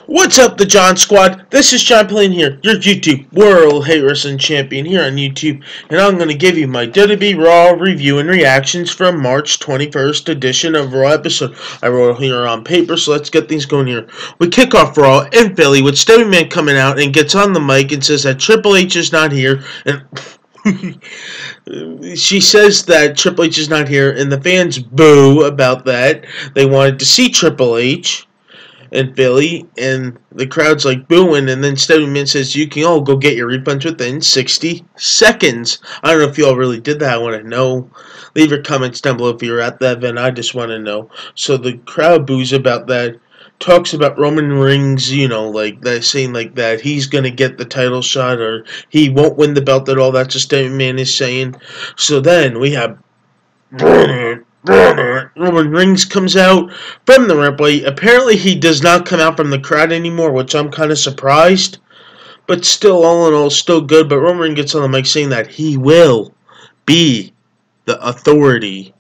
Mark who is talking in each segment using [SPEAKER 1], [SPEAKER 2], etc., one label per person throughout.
[SPEAKER 1] What's up, the John Squad? This is John playing here, your YouTube World Hate Wrestling Champion here on YouTube, and I'm going to give you my WWE Raw review and reactions from March 21st edition of Raw episode. I wrote here on paper, so let's get things going here. We kick off Raw in Philly with Steady Man coming out and gets on the mic and says that Triple H is not here, and she says that Triple H is not here, and the fans boo about that. They wanted to see Triple H in Philly, and the crowd's like booing, and then Steady Man says you can all go get your refunds within 60 seconds. I don't know if you all really did that. I want to know. Leave your comments down below if you were at that event. I just want to know. So the crowd boos about that, talks about Roman Reigns, like that, saying like that he's going to get the title shot or he won't win the belt at all. That's what Steady Man is saying. So then we have Roman Reigns comes out from the ramp. Apparently he does not come out from the crowd anymore, which I'm kind of surprised. But still, all in all, still good. But Roman Reigns gets on the mic saying that he will be the authority.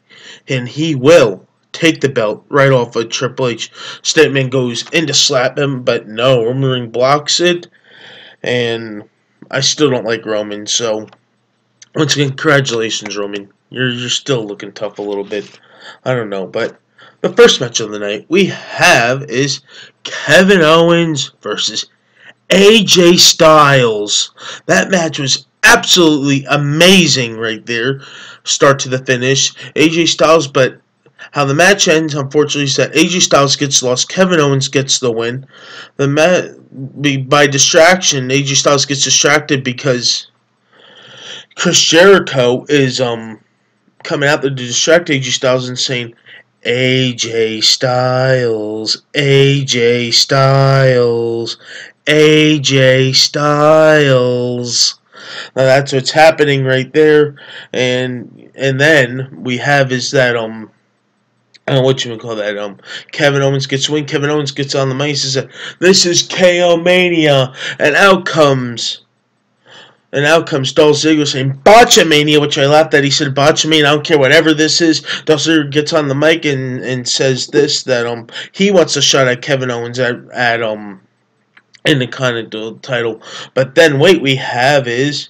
[SPEAKER 1] And he will take the belt right off of Triple H. Statement goes in to slap him, but no, Roman Reigns blocks it. And I still don't like Roman, so once again, congratulations, Roman. You're still looking tough a little bit. I don't know, but the first match of the night we have is Kevin Owens versus AJ Styles. That match was absolutely amazing right there, start to the finish. AJ Styles, but how the match ends, unfortunately, is that AJ Styles gets lost. Kevin Owens gets the win. By distraction, AJ Styles gets distracted because Chris Jericho is coming out there to distract AJ Styles and saying, AJ Styles, AJ Styles, AJ Styles. Now that's what's happening right there, and then we have is that I don't know what you would call that. Kevin Owens gets win. Kevin Owens gets on the mic and says, "This is KO Mania," and out comes Dolph Ziggler saying Botchamania, which I laughed at. He said Botchamania, I don't care whatever this is. Dolph Ziggler gets on the mic and says this, that he wants a shot at Kevin Owens at in the Continental title. But then wait, we have is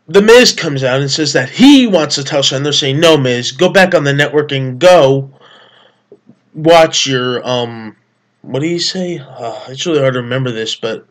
[SPEAKER 1] The Miz comes out and says that he wants a title shot, and they're saying, no, Miz, go back on the network and go watch your what do you say? It's really hard to remember this, but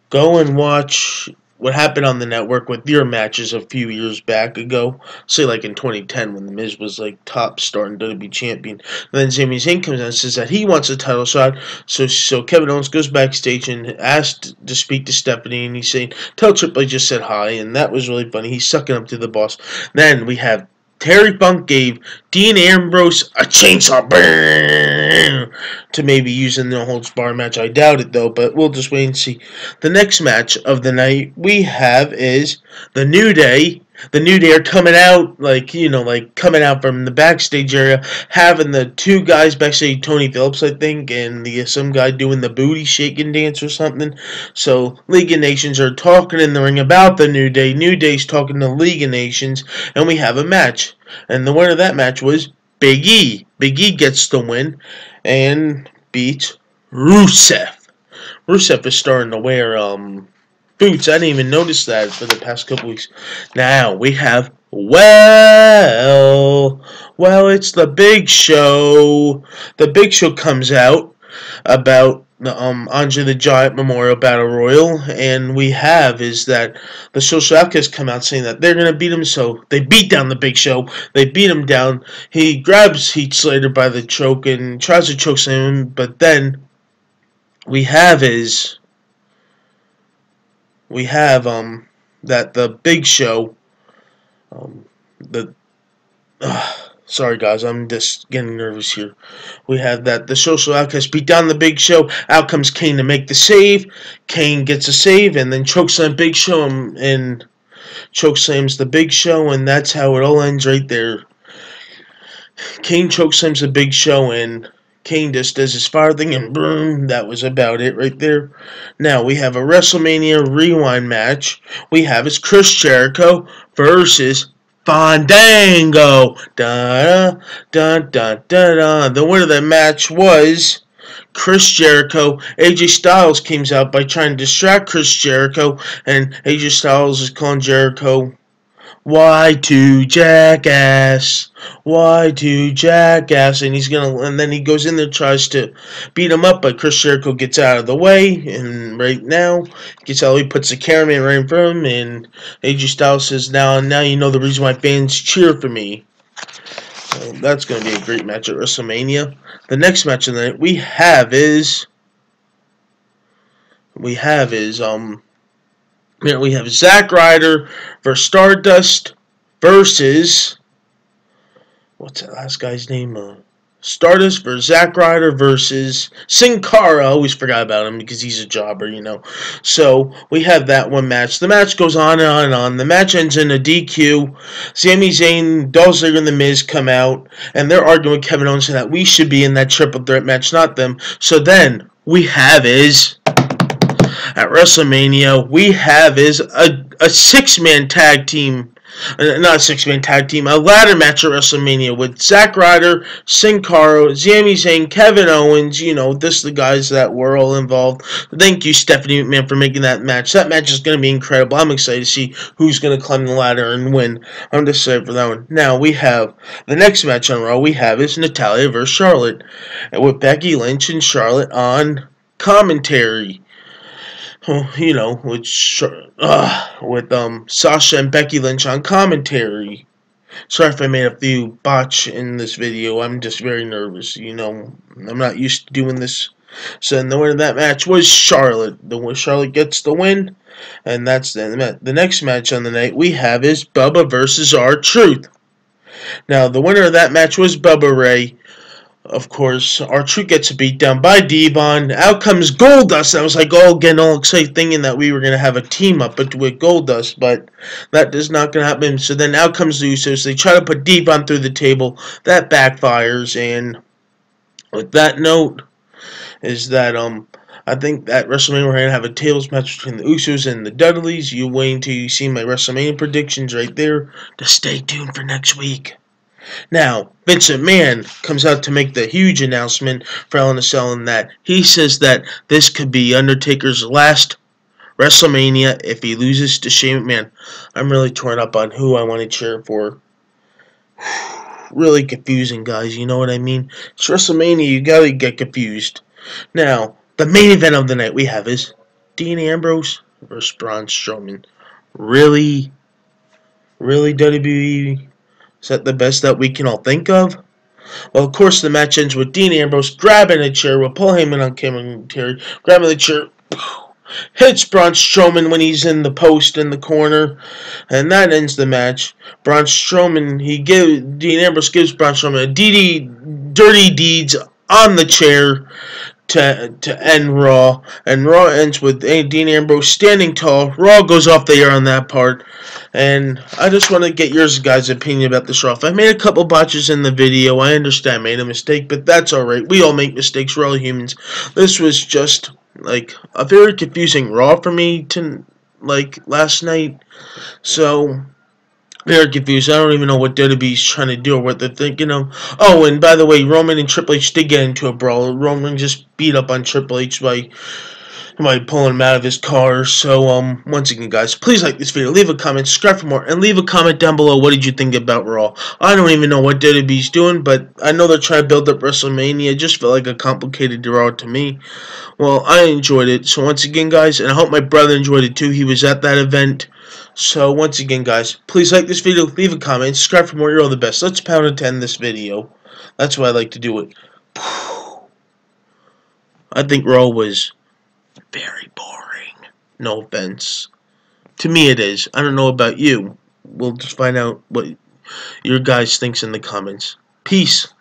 [SPEAKER 1] go and watch what happened on the network with your matches a few years back ago. Say like in 2010 when The Miz was like top star and WWE champion. And then Sami Zayn comes out and says that he wants a title shot. So Kevin Owens goes backstage and asked to speak to Stephanie, and he's saying, tell Triple H just said hi, and that was really funny. He's sucking up to the boss. Then we have Terry Funk gave Dean Ambrose a chainsaw burn to maybe use in the No Holds Barred match. I doubt it, though, but we'll just wait and see. The next match of the night we have is The New Day. The New Day are coming out, coming out from the backstage area, having the two guys backstage, Tony Phillips, I think, and some guy doing the booty shaking dance or something. So, League of Nations are talking in the ring about the New Day. New Day's talking to League of Nations, and we have a match. And the winner of that match was Big E. Big E gets the win and beats Rusev. Rusev is starting to wear, boots. I didn't even notice that for the past couple weeks. Now we have it's the Big Show. The Big Show comes out about the Andre the Giant Memorial Battle Royal, and we have is that the Social Outcasts come out saying that they're gonna beat him. So they beat down the Big Show. They beat him down. He grabs Heath Slater by the choke and tries to choke him, but then we have that the Big Show, sorry guys, I'm just getting nervous here. We have that the Social Outcasts beat down the Big Show. Out comes Kane to make the save. Kane gets a save and then chokeslam Big Show and chokeslams the Big Show, and that's how it all ends right there. Kane chokeslams the Big Show and Kane just does his fire thing, and boom, that was about it right there. Now, we have a WrestleMania Rewind match. We have is Chris Jericho versus Fandango. Da da da da da. The winner of that match was Chris Jericho. AJ Styles came out by trying to distract Chris Jericho, and AJ Styles is calling Jericho Y2 jackass, Y2 jackass, and then he goes in there, tries to beat him up, but Chris Jericho gets out of the way, and right now gets out, he puts the cameraman right in front of him, and AJ Styles says, now you know the reason why fans cheer for me. So that's going to be a great match at WrestleMania. The next match of the night we have is Zack Ryder versus Stardust versus, what's that last guy's name? Stardust versus Zack Ryder versus Sin Cara. I always forgot about him because he's a jobber, you know. So we have that one match. The match goes on and on and on. The match ends in a DQ. Sami Zayn, Dolph Ziggler, and The Miz come out, and they're arguing with Kevin Owens that we should be in that triple threat match, not them. So then we have at WrestleMania, we have a six-man tag team. Not a six-man tag team, a ladder match at WrestleMania with Zack Ryder, Sin Cara, Sami Zayn, Kevin Owens. You know, this is the guys that were all involved. Thank you, Stephanie McMahon, for making that match. That match is going to be incredible. I'm excited to see who's going to climb the ladder and win. I'm just excited for that one. Now, we have the next match on Raw. We have is Natalya versus Charlotte, with Becky Lynch and Charlotte on commentary. You know, with Sasha and Becky Lynch on commentary. Sorry if I made a few botch in this video. I'm just very nervous. You know, I'm not used to doing this. So the winner of that match was Charlotte. Charlotte gets the win, and that's the next match on the night we have is Bubba versus R-Truth. Now, the winner of that match was Bubba Ray. Of course, R-Truth gets beat down by Devon. Out comes Goldust. I was like, getting all excited, thinking that we were going to have a team up with Goldust, but that is not going to happen. So then out comes the Usos. They try to put Devon through the table. That backfires, and with that note, is that I think at WrestleMania we're going to have a tables match between the Usos and the Dudleys. You wait until you see my WrestleMania predictions right there. Just stay tuned for next week. Now, Vince McMahon comes out to make the huge announcement for Hell in a Cell, in that he says that this could be Undertaker's last WrestleMania if he loses to Shane McMahon. I'm really torn up on who I want to cheer for. Really confusing, guys, you know what I mean? It's WrestleMania, you gotta get confused. Now, the main event of the night we have is Dean Ambrose versus Braun Strowman. Really, WWE? Is that the best that we can all think of? Well, of course, the match ends with Dean Ambrose grabbing a chair with Paul Heyman on commentary, grabbing the chair, hits Braun Strowman when he's in the post in the corner, and that ends the match. Braun Strowman, Dean Ambrose gives Braun Strowman a dirty deeds on the chair to end Raw, and Raw ends with Dean Ambrose standing tall. Raw goes off the air on that part, and I just want to get your guys' opinion about this Raw. If I made a couple botches in the video, I understand I made a mistake, but that's alright. We all make mistakes. We're all humans. This was just like a very confusing Raw for me last night. So very confused. I don't even know what WWE's trying to do or what they're thinking of. Oh, and by the way, Roman and Triple H did get into a brawl. Roman just beat up on Triple H by pulling him out of his car. So, once again, guys, please like this video, leave a comment, subscribe for more, and leave a comment down below. What did you think about Raw? I don't even know what WWE's doing, but I know they're trying to build up WrestleMania. It just felt like a complicated Raw to me. Well, I enjoyed it. So, once again, guys, and I hope my brother enjoyed it too. He was at that event. So, once again, guys, please like this video, leave a comment, subscribe for more. You're all the best. Let's pound it to end this video. That's why I like to do it. I think Raw was very boring. No offense. To me it is. I don't know about you. We'll just find out what your guys thinks in the comments. Peace.